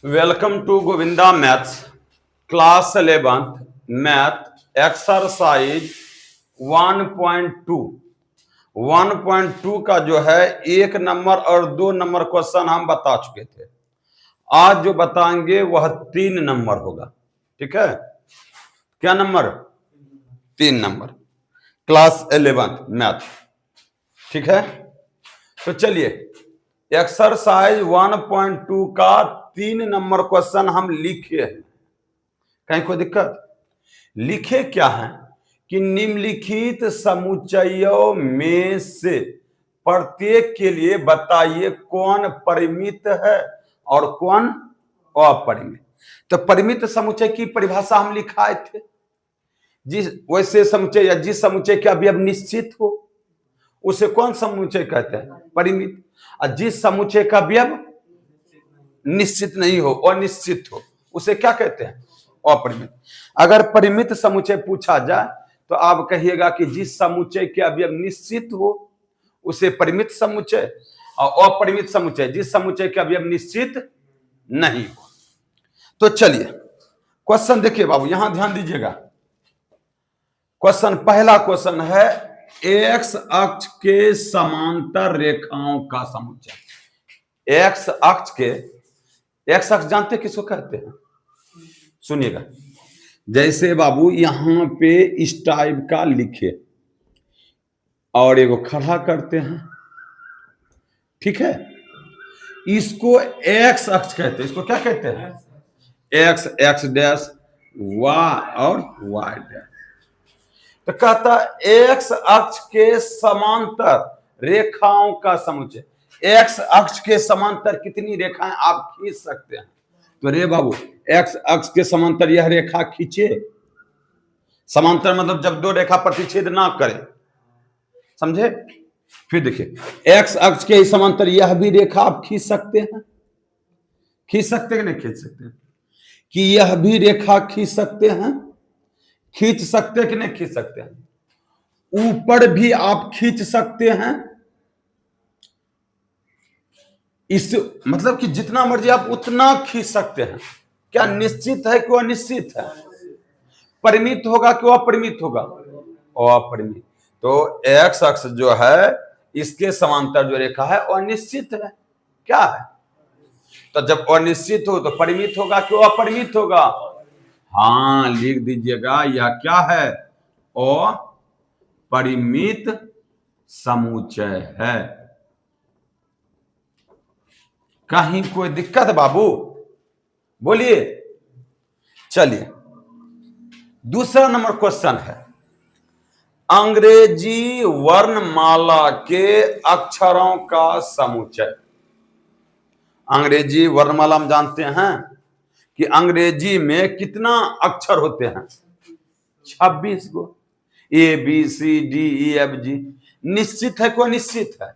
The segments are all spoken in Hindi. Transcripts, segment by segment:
Welcome to Govinda maths class 11th math exercise 1.2 1.2 का जो है 1 नंबर और 2 नंबर क्वेश्चन हम बता चुके थे। आज जो बताएंगे वह 3 नंबर होगा। ठीक है, क्या number? 3 number, class 11th math. ठीक है, तो चलिए एक्सरसाइज 1.2 का 3 नंबर क्वेश्चन हम लिखे हैं। कहीं कोई दिक्कत? लिखे क्या है कि निम्नलिखित समुच्चयों में से प्रत्येक के लिए बताइए कौन परिमित है और कौन अपरिमित। तो परिमित समुच्चय की परिभाषा हम लिखाए थे। जिस वैसे समुच्चय या जिस समुच्चय के अवयव निश्चित हो उसे कौन समुच्चय कहते हैं? परिमित। और जिस समुच्चय का अवयव निश्चित नहीं हो, अनिश्चित हो, उसे क्या कहते हैं? अपरिमित। अगर परिमित समुच्चय पूछा जाए तो आप कहिएगा कि जिस समुच्चय के अवयव निश्चित हो उसे परिमित समुच्चय, और अपरिमित समुच्चय जिस समुच्चय के अवयव निश्चित नहीं हो। तो चलिए क्वेश्चन देखिए बाबू, यहां ध्यान दीजिएगा। क्वेश्चन, पहला क्वेश्चन है एक्स अक्ष के समांतर रेखाओं का समुच्चय। एक्स अक्ष के, एक्स अक्ष जानते किसको कहते हैं? सुनिएगा, जैसे बाबू यहां पे इस टाइप का लिखे और एगो खड़ा करते हैं। ठीक है, इसको एक्स अक्ष कहते हैं। इसको क्या कहते हैं? एक्स, एक्स डैश, वाई और वाई डैश। तो कहता एक्स अक्ष के समांतर रेखाओं का समुच्चय। एक्स अक्ष के समांतर कितनी रेखाएं आप खींच सकते हैं? तो रे बाबू, एक्स अक्ष के समांतर यह रेखा खींचे। समांतर मतलब जब दो रेखा प्रतिच्छेद ना करे, समझे? फिर देखिए एक्स अक्ष के समांतर यह भी रेखा आप खींच सकते हैं। खींच सकते हैं कि नहीं खींच सकते? कि यह भी रेखा खींच सकते हैं। खींच सकते हैं कि नहीं खींच सकते हैं? ऊपर भी आप खींच सकते हैं। इस मतलब कि जितना मर्जी आप उतना खींच सकते हैं। क्या निश्चित है कि अनिश्चित है? परिमित होगा कि अपरिमित होगा? अपरिमित। तो एक्स अक्ष जो है इसके समांतर जो रेखा है अनिश्चित है। क्या है? तो जब अनिश्चित हो तो परिमित होगा कि अपरिमित होगा? हाँ, लिख दीजिएगा, यह क्या है? अपरिमित समुच्चय है। कहीं कोई दिक्कत बाबू? बोलिए। चलिए दूसरा नंबर क्वेश्चन है अंग्रेजी वर्णमाला के अक्षरों का समुच्चय। अंग्रेजी वर्णमाला हम जानते हैं कि अंग्रेजी में कितना अक्षर होते हैं? 26 गो। A B C D E F G. निश्चित है को निश्चित है?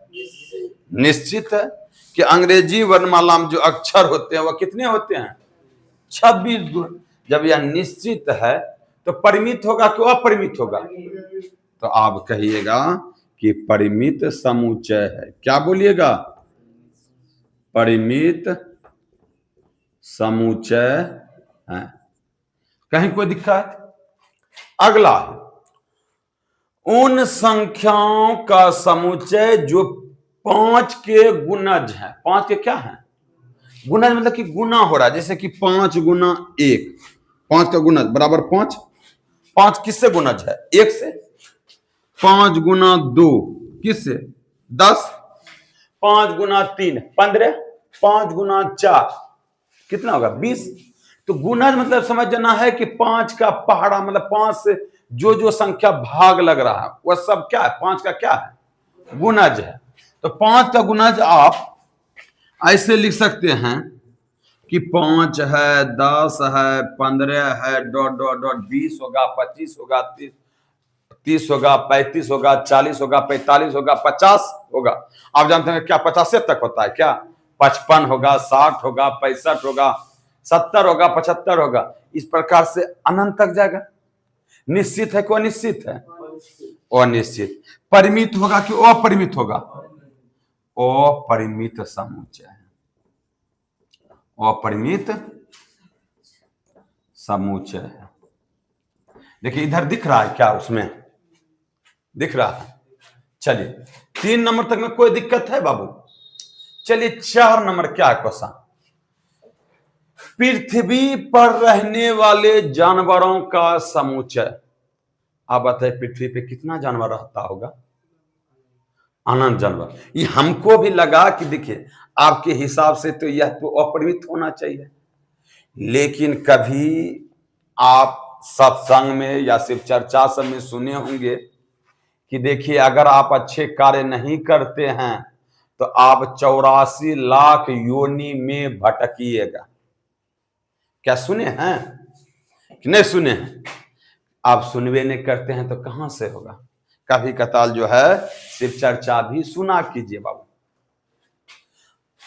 निश्चित है कि अंग्रेजी वर्णमाला में जो अक्षर होते हैं वह कितने होते हैं? 26 गो। जब यह निश्चित है तो परिमित होगा कि अपरिमित होगा? तो आप कहिएगा कि परिमित समुच्चय है। क्या बोलिएगा? परिमित समुच्चय है। कहीं कोई दिक्कत? अगला, उन संख्याओं का समुच्चय जो 5 के गुणज है। 5 के क्या है? गुणज मतलब कि गुना हो रहा है। जैसे कि 5 गुना 1, 5 का गुणज बराबर 5। 5 किससे गुणज है? 1 से। 5 गुना 2 किससे? 10। 5 गुना 3 15। 5 गुना 4 कितना होगा? 20। तो गुणज मतलब समझना है कि 5 का पहाड़ा मतलब 5 से जो जो संख्या भाग लग रहा है वह सब क्या है? 5 का क्या है? गुणज है। तो 5 का गुणज आप ऐसे लिख सकते हैं कि 5 है, 10 है, 15 है, डॉट डॉट डॉट 20 होगा, 25 होगा, 30 होगा, 35 होगा, 40 होगा, 45 होगा, 50 होगा। आप जानते हैं क्या 50 तक होता है क्या? 55 होगा, 60 होगा, 65 होगा, 70 होगा, 75 होगा। इस प्रकार से अनंत तक जाएगा। निश्चित है कि अनिश्चित है? अनिश्चित। परिमित होगा कि अपरिमित होगा? अपरिमित समुच्चय है। अपरिमित समुच्चय है। देखिए इधर दिख रहा है क्या, उसमें दिख रहा है। चलिए 3 नंबर तक में कोई दिक्कत है बाबू। चलिए 4 नंबर क्या है क्वेश्चन। पृथ्वी पर रहने वाले जानवरों का समुच्चय। आप बताइए पृथ्वी पे कितना जानवर रहता होगा? अनंत जानवर। ये हमको भी लगा कि देखिए आपके हिसाब से तो यह तो अपरिमित होना चाहिए, लेकिन कभी आप सत्संग में या सिर्फ चर्चा सब में सुने होंगे कि देखिए अगर आप अच्छे कार्य नहीं करते हैं तो आप 84 लाख योनि में भटकिएगा। क्या सुने हैं कि नहीं सुने हैं? आप सुनवे नहीं करते हैं तो कहां से होगा? कभी कताल जो है सिर्फ चर्चा भी सुना कीजिए बाबू।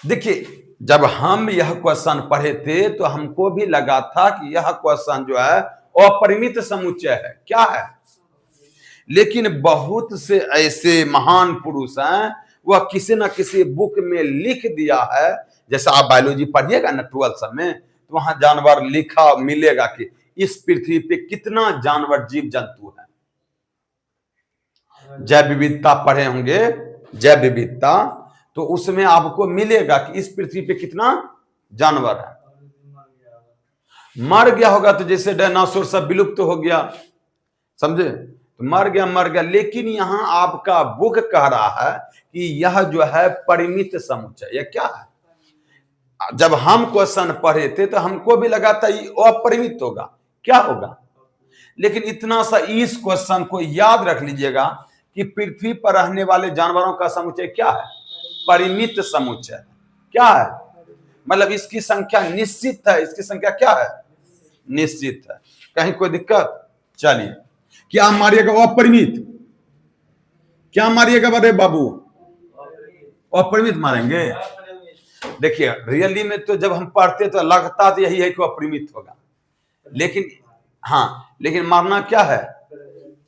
देखिए जब हम यह क्वेश्चन पढ़े थे तो हमको भी लगा था कि यह क्वेश्चन जो है अपरिमित समुच्चय है। क्या है? लेकिन बहुत से ऐसे महान पुरुष हैं, वह किसी न किसी बुक में लिख दिया है। जैसे आप बायोलॉजी पढ़िएगा ना 12th में, तो वहां जानवर लिखा मिलेगा कि इस पृथ्वी पे कितना जानवर जीव जंतु है। जैव विविधता पढ़े होंगे, जैव विविधता, तो उसमें आपको मिलेगा कि इस पृथ्वी पे कितना जानवर है। मर गया होगा तो जैसे डायनासोर सब विलुप्त हो गया, समझे, तो मर गया। लेकिन यहां आपका बुक कह रहा है कि यह जो है परिमित समुच्चय। यह क्या है? जब हम क्वेश्चन पढ़े थे तो हमको भी लगा था ये अपरिमित होगा। क्या होगा? लेकिन इतना सा इस क्वेश्चन को याद रख लीजिएगा कि पृथ्वी पर रहने वाले जानवरों का समुच्चय क्या है? परिमित समुच्चय। क्या है? मतलब इसकी संख्या निश्चित है। इसकी संख्या क्या है? निश्चित है। कहीं कोई दिक्कत? चलिए क्या मारिएगा? अपरिमित। क्या मारिएगा बड़े बाबू? अपरिमित मारेंगे। देखिए रियली में तो जब हम पढ़ते तो लगता तो यही है कि अपरिमित होगा, लेकिन हाँ, लेकिन मारना क्या है?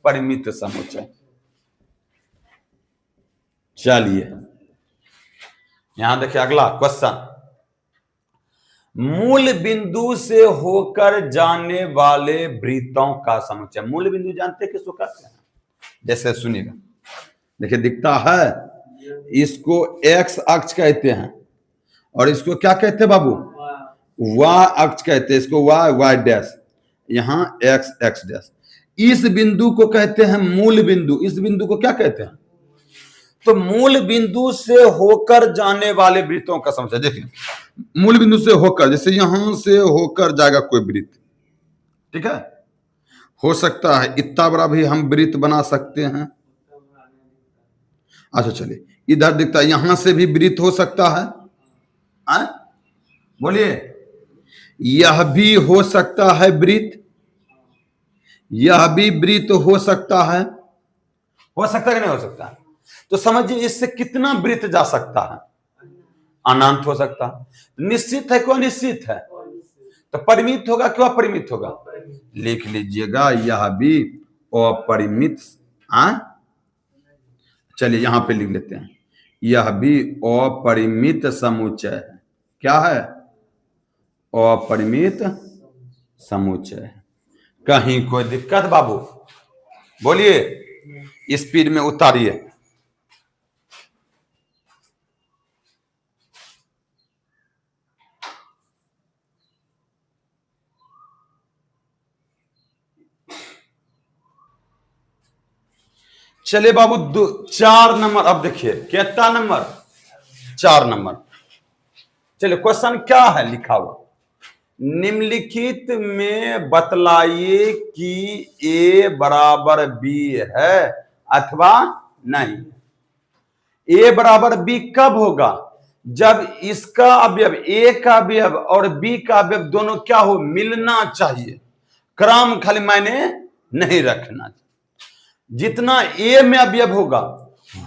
परिमित समुच्चय। चलिए यहां देखिए अगला क्वेश्चन। मूल बिंदु से होकर जाने वाले वृत्तों का समुच्चय। मूल बिंदु जानते किसको कहते हैं? जैसे सुनिएगा, देखिए दिखता है, इसको एक्स अक्ष कहते हैं और इसको क्या कहते हैं बाबू? वाई अक्ष कहते हैं। इसको वाई डैश, यहां एक्स डैश। इस बिंदु को कहते हैं मूल बिंदु। इस बिंदु को क्या कहते हैं? तो मूल बिंदु से होकर जाने वाले वृत्तों का समुच्चय। देखिए मूल बिंदु से होकर, जैसे यहां से होकर जाएगा कोई वृत्त, ठीक है, हो सकता है इतना बड़ा भी हम वृत्त बना सकते हैं। अच्छा चलिए इधर दिखता है, यहां से भी वृत्त हो सकता है। बोलिए, यह भी हो सकता है वृत्त, यह भी वृत्त हो सकता है। हो सकता है कि नहीं हो सकता? तो समझिए इससे कितना वृत्त जा सकता है? अनंत हो सकता है। निश्चित है क्यों? निश्चित है। तो परिमित होगा क्यों? अपरिमित होगा। लिख लीजिएगा यह भी अपरिमित। चलिए यहां पे लिख लेते हैं, यह भी अपरिमित समुच्चय है। क्या है? अपरिमित समुच्चय है। कहीं कोई दिक्कत बाबू? बोलिए, स्पीड में उतारिए। चलिए बाबू 4 नंबर। अब देखिए कितना नंबर? 4 नंबर। चलिए क्वेश्चन क्या है लिखा हुआ? निम्नलिखित में बतलाइए कि ए बराबर बी है अथवा नहीं। ए बराबर बी कब होगा? जब इसका अवयव, ए का अवयव और बी का अवयव दोनों क्या हो? मिलना चाहिए। क्रम खाली मायने नहीं रखना चाहिए। जितना ए में अवयव होगा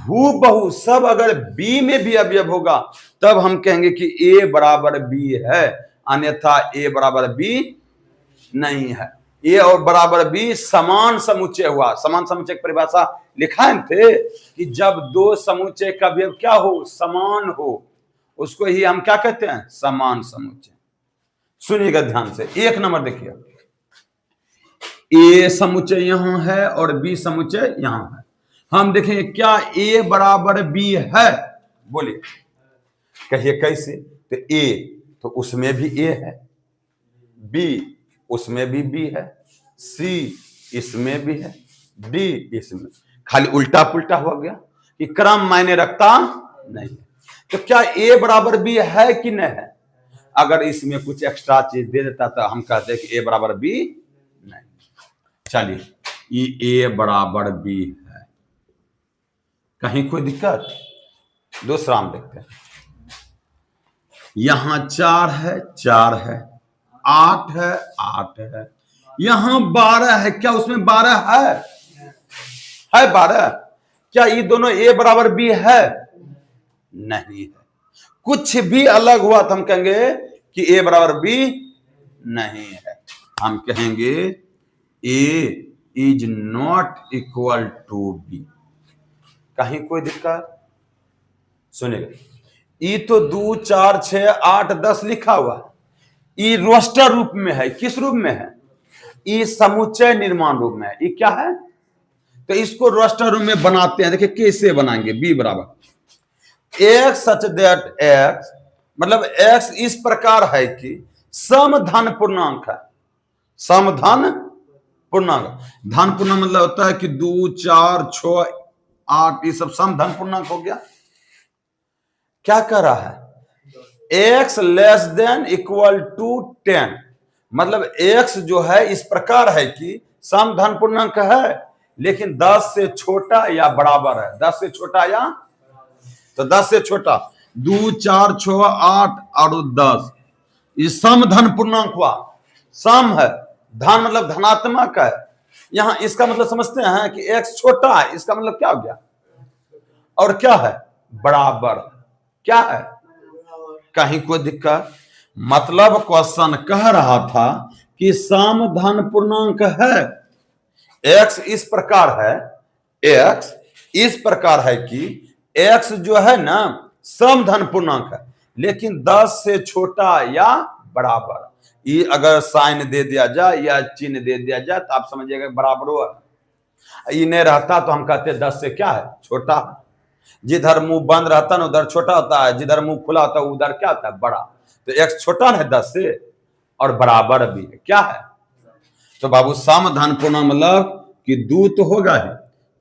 हूबहू सब अगर बी में भी अवयव होगा तब हम कहेंगे कि ए बराबर बी है, अन्यथा ए बराबर बी नहीं है। ए और बराबर बी समान समुच्चय हुआ। समान समुच्चय की परिभाषा लिखा थे कि जब दो समुच्चय का अवयव क्या हो? समान हो, उसको ही हम क्या कहते हैं? समान समुच्चय। सुनिएगा ध्यान से, एक नंबर देखिए, ए समुच्चय यहां है और बी समुच्चय यहां है। हम देखेंगे क्या ए बराबर बी है, बोलिए, कहिए कैसे। तो ए तो उसमें भी ए है, बी उसमें भी बी है, सी इसमें भी है, डी इसमें, खाली उल्टा पुल्टा हो गया कि क्रम मायने रखता नहीं। तो क्या ए बराबर बी है कि नहीं है? अगर इसमें कुछ एक्स्ट्रा चीज दे देता तो हम कहते हैं कि ए बराबर बी नहीं। चलिए, ये ए बराबर बी है, कहीं कोई दिक्कत? दूसरा हम देखते हैं, यहां 4 है, 4 है, 8 है, 8 है, यहां 12 है, क्या उसमें 12 है? 12। क्या ये दोनों ए बराबर बी है? नहीं है। कुछ भी अलग हुआ तो हम कहेंगे कि ए बराबर बी नहीं है। हम कहेंगे A is not equal to B. कहीं कोई दिक्कत? सुनिएगा, ई तो 2 4 6 8 10 लिखा हुआ है, ई रोस्टर रूप में है। किस रूप में है? ई समुच्चय निर्माण रूप में है। ई क्या है? तो इसको रोस्टर रूप में बनाते हैं। देखिए कैसे बनाएंगे, बी बराबर एक्स सच दैट एक्स, मतलब एक्स इस प्रकार है कि सम धन पूर्णांक है। सम धन पूर्णांक, धन पूर्णांक मतलब होता है कि 2 4 6 8 ये सब सम धन पूर्णांक हो गया। क्या कर रहा है? x less than equal to 10, मतलब x जो है इस प्रकार है कि सम धन पूर्णांक है लेकिन 10 से छोटा या बराबर है। 10 से छोटा या, तो 10 से छोटा 2 4 6 8 और 10 ये सम धन पूर्णांक हुआ। सम है, धन मतलब धनात्मक है। यहां इसका मतलब समझते हैं कि x छोटा है, इसका मतलब क्या हो गया? और क्या है? बराबर। क्या है? कहीं कोई दिक्कत? मतलब क्वेश्चन कह रहा था कि सम धन पूर्णांक है, x इस प्रकार है, x इस प्रकार है कि x जो है ना सम धन पूर्णांक है लेकिन 10 से छोटा या बराबर। ये अगर साइन दे दिया जाए या चिन्ह दे दिया जाए तो आप समझिएगा बराबर हुआ। ये नहीं रहता तो हम कहते हैं 10 से क्या है? छोटा। जिधर मुंह बंद रहता है ना उधर छोटा होता है, जिधर मुंह खुला होता है उधर क्या होता है? बड़ा। तो x छोटा है 10 से और बराबर भी है। क्या है? तो बाबू सम धन पूर्णांक मतलब कि 2 तो होगा ही,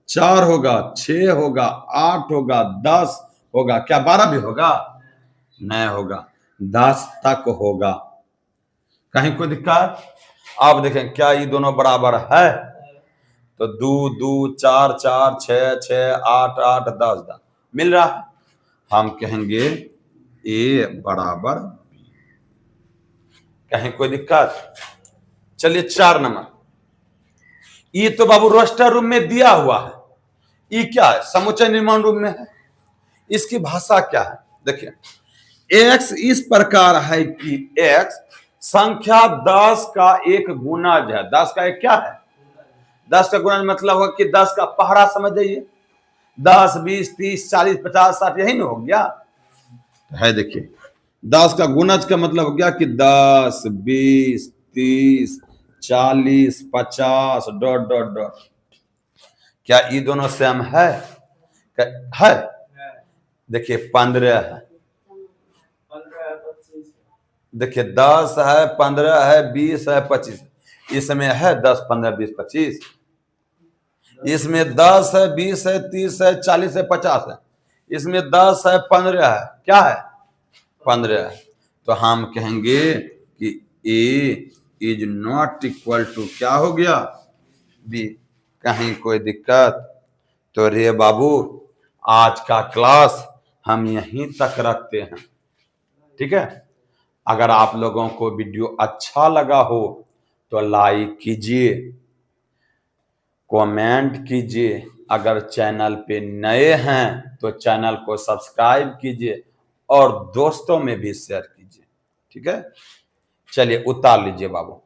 4 होगा, 6 होगा, 8 होगा, 10 होगा, क्या 12 भी होगा? नहीं होगा, 10 तक होगा। कहीं कोई दिक्कत? आप देखें क्या ये दोनों बराबर है? तो 2 2 4 4 6 6 8 8 10 10 मिल रहा है। हम कहेंगे ए बराबर बी। कहीं कोई दिक्कत? चलिए 4 नंबर, ये तो बाबू रोस्टर रूम में दिया हुआ है। ये क्या है? समुच्चय निर्माण रूप में है। इसकी भाषा क्या है? देखिए x इस प्रकार है कि x संख्या 10 का एक गुणज है। 10 का एक क्या है? 10 का गुणज मतलब होगा कि 10 का पहाड़ा समझ जाइए। 10 20 30 40 50 60 यही ना हो गया है। देखिए 10 का गुणज का मतलब हो गया कि 10 20 30 40 50 डॉट डॉट डॉट। क्या ये दोनों सेम है? देखिए 15 है, देखिए 10 है, 15 है, 20 है, 25। इसमें है 10 15 20 25। इसमें 10 है, 20 है, 30 है, 40 है, 50 है। इसमें 10 है, 15 है, क्या है? 15 है। तो हम कहेंगे कि ए इज नॉट इक्वल टू क्या हो गया? बी। कहीं कोई दिक्कत? तो रे बाबू आज का क्लास हम यहीं तक रखते हैं, ठीक है। अगर आप लोगों को वीडियो अच्छा लगा हो तो लाइक कीजिए, कमेंट कीजिए। अगर चैनल पे नए हैं तो चैनल को सब्सक्राइब कीजिए और दोस्तों में भी शेयर कीजिए, ठीक है। चलिए उतार लीजिए बाबू।